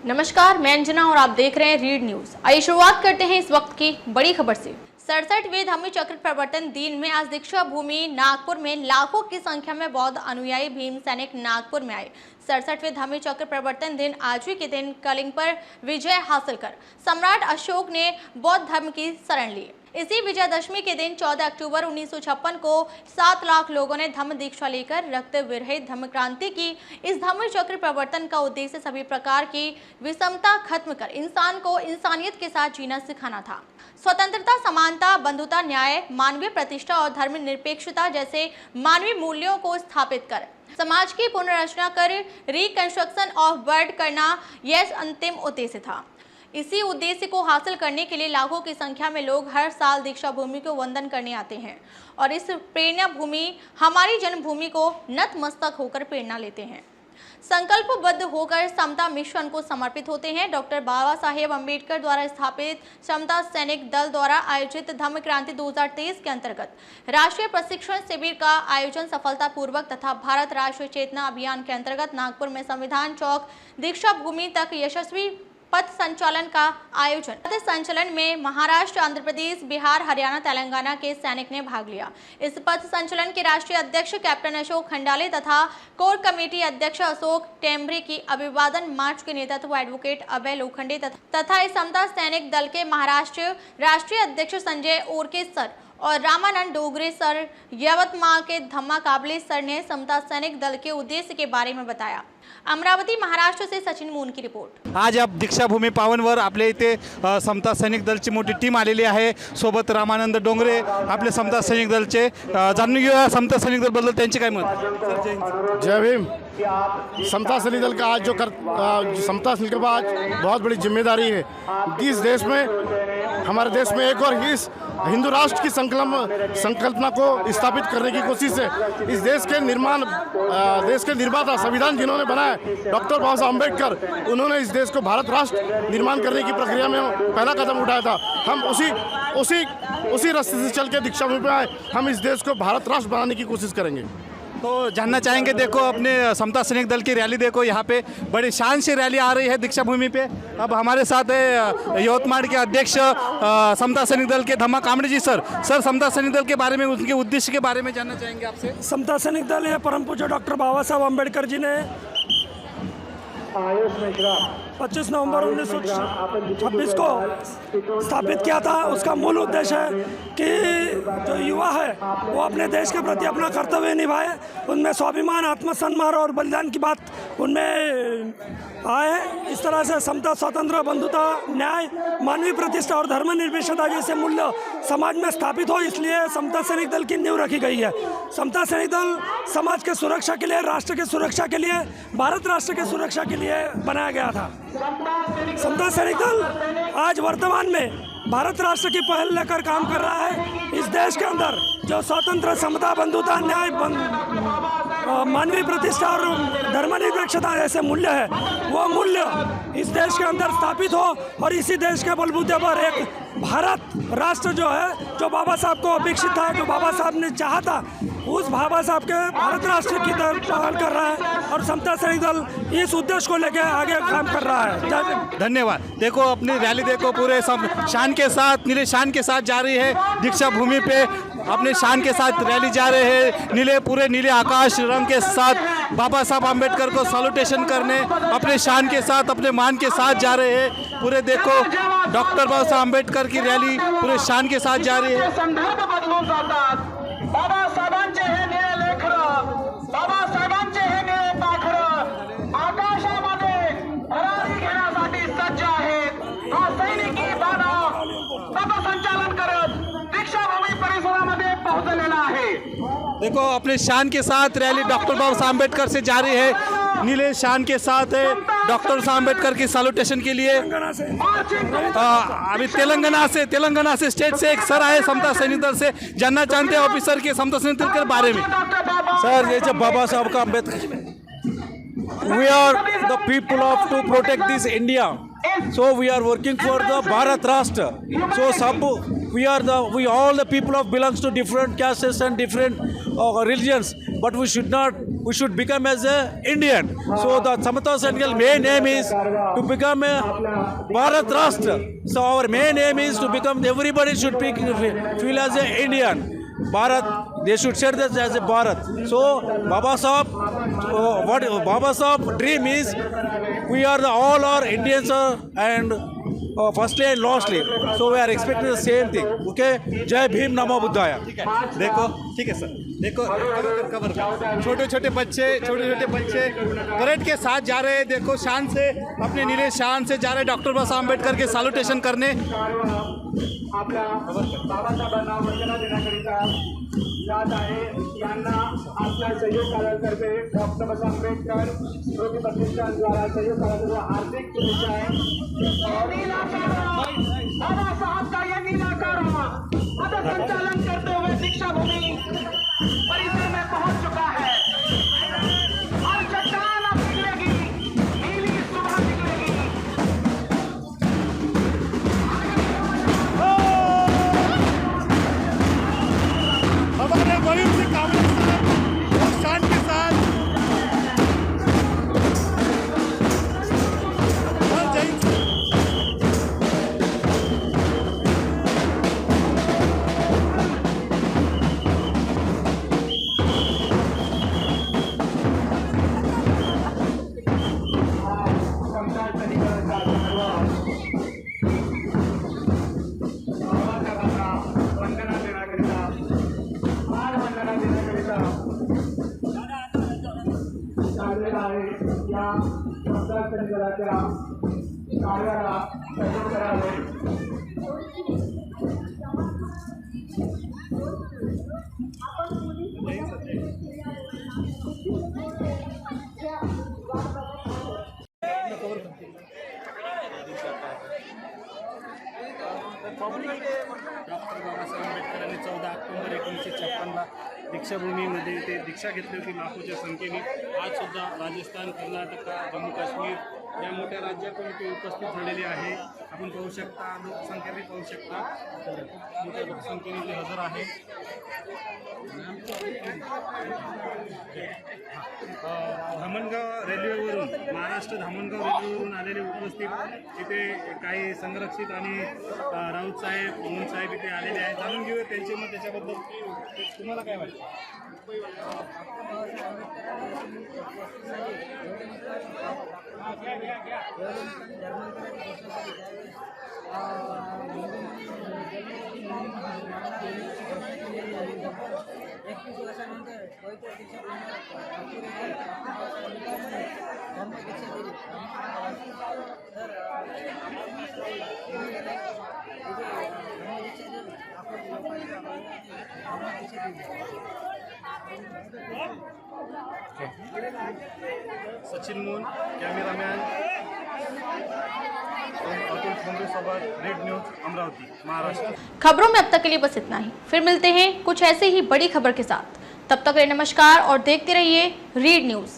नमस्कार, मैं अंजना और आप देख रहे हैं रीड न्यूज। आइए शुरुआत करते हैं इस वक्त की बड़ी खबर से। 67वें धम्म चक्र प्रवर्तन दिन में आज दीक्षा भूमि नागपुर में लाखों की संख्या में बौद्ध अनुयायी भीम सैनिक नागपुर में आए। 67वें धम्म चक्र प्रवर्तन दिन आज ही के दिन कलिंग पर विजय हासिल कर सम्राट अशोक ने बौद्ध धर्म की शरण ली। इसी विजयदशमी के दिन 14 अक्टूबर 1956 को 7 लाख लोगों ने धम्म दीक्षा लेकर रक्त विरहित धम्म क्रांति की। इस धम्म चक्र प्रवर्तन का उद्देश्य सभी प्रकार की विषमता खत्म कर इंसान को इंसानियत के साथ जीना सिखाना था। स्वतंत्रता, समानता, बंधुता, न्याय, मानवीय प्रतिष्ठा और धर्मनिरपेक्षता जैसे मानवीय मूल्यों को स्थापित कर समाज की पुनर्रचना कर रिकंस्ट्रक्शन ऑफ वर्ल्ड करना यह अंतिम उद्देश्य था। इसी उद्देश्य को हासिल करने के लिए लाखों की संख्या में लोग हर साल दीक्षा भूमि को वंदन करने आते हैं और इस प्रेरणा भूमि हमारी जन्मभूमि को नतमस्तक होकर प्रेरणा लेते हैं। संकल्पबद्ध होकर समता मिशन को समर्पित होते हैं। डॉक्टर बाबा साहेब अम्बेडकर द्वारा स्थापित समता सैनिक दल द्वारा आयोजित धम्म क्रांति 2023 के अंतर्गत राष्ट्रीय प्रशिक्षण शिविर का आयोजन सफलतापूर्वक तथा भारत राष्ट्रीय चेतना अभियान के अंतर्गत नागपुर में संविधान चौक दीक्षा भूमि तक यशस्वी पथ संचालन का आयोजन। पथ संचालन में महाराष्ट्र, आंध्र प्रदेश, बिहार, हरियाणा, तेलंगाना के सैनिक ने भाग लिया। इस पथ संचालन के राष्ट्रीय अध्यक्ष कैप्टन अशोक खंडाले तथा कोर कमेटी अध्यक्ष अशोक टेम्बरे की अभिवादन मार्च के नेतृत्व एडवोकेट अभय लोखंडे तथा इस समता सैनिक दल के महाराष्ट्र राष्ट्रीय अध्यक्ष संजय ओरके सर और रामानंद डोगरे सर, यवतमाल के धम्मा काबले सर ने समता सैनिक दल के उद्देश्य के बारे में बताया। अमरावती महाराष्ट्र से सचिन मून की रिपोर्ट। आज आप दीक्षाभूमी पावनवर आपल्या इथे समता सैनिक दलची मोठी टीम आलेली आहे। सोबत रामानंद डोंगरे आपले समता सैनिक दलचे। जाणून घेऊया समता सैनिक दल बद्दल त्यांचे काय मत। जय भीम। समता सैनिक दल का आज जो समता सैनिक का आज बहुत बड़ी जिम्मेदारी है। इस देश में, हमारे देश में एक और इस हिंदू राष्ट्र की संकल्पना को स्थापित करने की कोशिश है। इस देश के निर्माता, संविधान जिन्होंने बनाया डॉक्टर बाबा साहब अम्बेडकर, उन्होंने इस देश को भारत राष्ट्र निर्माण करने की प्रक्रिया में पहला कदम उठाया था। हम उसी रास्ते से चल के दीक्षा भूमि पे आए। हम इस देश को भारत राष्ट्र बनाने की कोशिश करेंगे। तो जानना चाहेंगे, देखो अपने समता सैनिक दल की रैली देखो, यहाँ पे बड़ी शान से रैली आ रही है दीक्षा भूमि पे। अब हमारे साथ है यवतमाल के अध्यक्ष समता सैनिक दल के धम्मा कामड़े जी। सर समता सैनिक दल के बारे में, उनके उद्देश्य के बारे में जानना चाहेंगे आपसे। समता सैनिक दल है परम पूज्य डॉक्टर बाबा साहब अम्बेडकर जी ने 25 नवंबर 1926 को स्थापित किया था। उसका मूल उद्देश्य है कि जो युवा है वो अपने देश के प्रति अपना कर्तव्य निभाए, उनमें स्वाभिमान, आत्मसम्मान और बलिदान की बात उनमें आए। इस तरह से समता, स्वतंत्र, बंधुता, न्याय, मानवीय प्रतिष्ठा और धर्मनिरपेक्षता जैसे मूल्य समाज में स्थापित हो, इसलिए समता सैनिक दल की नींव रखी गई है। समता सैनिक दल समाज के सुरक्षा के लिए, राष्ट्र के सुरक्षा के लिए, भारत राष्ट्र के सुरक्षा के लिए बनाया गया था। समता सैनिक दल आज वर्तमान में भारत राष्ट्र की पहल लेकर काम कर रहा है। इस देश के अंदर जो स्वतंत्र, समता, बंधुता, न्याय, मानवीय प्रतिष्ठा और धर्मनिरपेक्षता जैसे मूल्य है, वो मूल्य इस देश के अंदर स्थापित हो और इसी देश के बलबूते पर एक भारत राष्ट्र जो है, जो बाबा साहब को अपेक्षित था, जो बाबा साहब ने चाहा था, उस बाबा साहब के भारत राष्ट्र की तरफ पहल कर रहा है और समता सैनिक दल इस उद्देश्य को लेकर आगे काम कर रहा है। धन्यवाद। देखो अपनी रैली देखो, पूरे सब शान के साथ, नीले शान के साथ जा रही है दीक्षा भूमि पे। अपने शान के साथ रैली जा रहे हैं, पूरे नीले आकाश रंग के साथ बाबा साहब अम्बेडकर को सैल्यूटेशन करने अपने शान के साथ, अपने मान के साथ जा रहे हैं। पूरे देखो डॉक्टर बाबा साहब अम्बेडकर की रैली पूरे शान के साथ जा रही है। बाबासाहेबांचे हे निळे लेकर, बाबासाहेबांचे हे निळे पाखर आकाशामध्ये भरारी घेण्यासाठी सज्ज आहेत। हा सैनिकी बाणा पथसंचालन करत दीक्षाभूमी परिसरामध्ये पोहोचलेला आहे। देखो अपने शान के साथ रैली डॉक्टर बाबा साहब अम्बेडकर से जा रही है। नीले शान के साथ है डॉक्टर साहब अम्बेडकर की सैल्यूटेशन के लिए। अभी तेलंगाना से स्टेट से एक सर आए समता सैनिक दल से। जानना चाहते हैं ऑफिसर के समता सैनिक दल के बारे में। सर, ये जब बाबा साहब का Ambedkar, we are the people of to protect this India, so we are working for the Bharat Rashtra. So we all the people of belongs to different castes and different religions, but we should not we should become as a Indian. So the Samata Sentinel main aim is to become a Bharat Rashtra. So our main aim is to become, everybody should feel as a Indian. Bharat, they should share this as a Bharat. So Baba Sahab, what Baba Sahab dream is, we are all are Indians and firstly and lastly. So we are expecting the same thing. Okay? Jai Bhim Namo Buddhaya. देखो ठीक है sir, देखो cover छोटे छोटे बच्चे parade के साथ जा रहे हैं। देखो शान से, अपने नीले शान से जा रहे हैं डॉक्टर बाबा साहब आंबेडकर के सैल्यूटेशन करने। आपल्या बाबासाहेबांना वंदना देण्याकरिता जात आहे। यांना आपल्या सहयोग कार्यातर्फे डॉक्टर बाबासाहेब आंबेडकर स्मृती प्रतिष्ठानद्वारा सहयोग कार्यातर्फे हार्दिक शुभेच्छा आहे। बाबासाहेब का यह नीला कारा पथसंचालन करते हुए दीक्षा भूमि परिसर में पहुंच चुका है। हर चट्टान अब निकलेगी, नीली सुबह निकलेगी। हमारे वरीय से काबिल साहब और शान के साथ वंदना देण्याकरिता चाललेला आहे। या मतदार संघाच्या कार्याला सहयोग करावे। डॉक्टर बाबासाहेब आंबेडकरांनी 14 ऑक्टोबर 1956ला दीक्षाभूमीमध्ये ते दीक्षा घेतली होती लाखोच्या संख्येने। आज सुद्धा राजस्थान, कर्नाटक, जम्मू काश्मीर या मोठ्या राज्यातून ते उपस्थित झालेले आहे। आपण पाहू शकता, लोकसंख्या बी पाहू शकता, मोठ्या लोकसंख्येने ते हजर आहे। धामणगाव रेल्वेवरून, महाराष्ट्र धामणगाव रेल्वेवरून आलेले उपस्थित इथे काही संरक्षित आणि राऊत साहेब, मोहन साहेब इथे आलेले आहेत। जाणून घेऊया त्यांचे मत त्याच्याबद्दल। तुम्हाला काय वाटतं? सचिन मोहन, कॅमेरामॅन अतुल खंडू सोबत, रेड न्यूज अमरावती, महाराष्ट्र। खबरों में अब तक के लिए बस इतना ही। फिर मिलते हैं कुछ ऐसे ही बड़ी खबर के साथ। तब तक के लिए नमस्कार और देखते रहिए रीड न्यूज।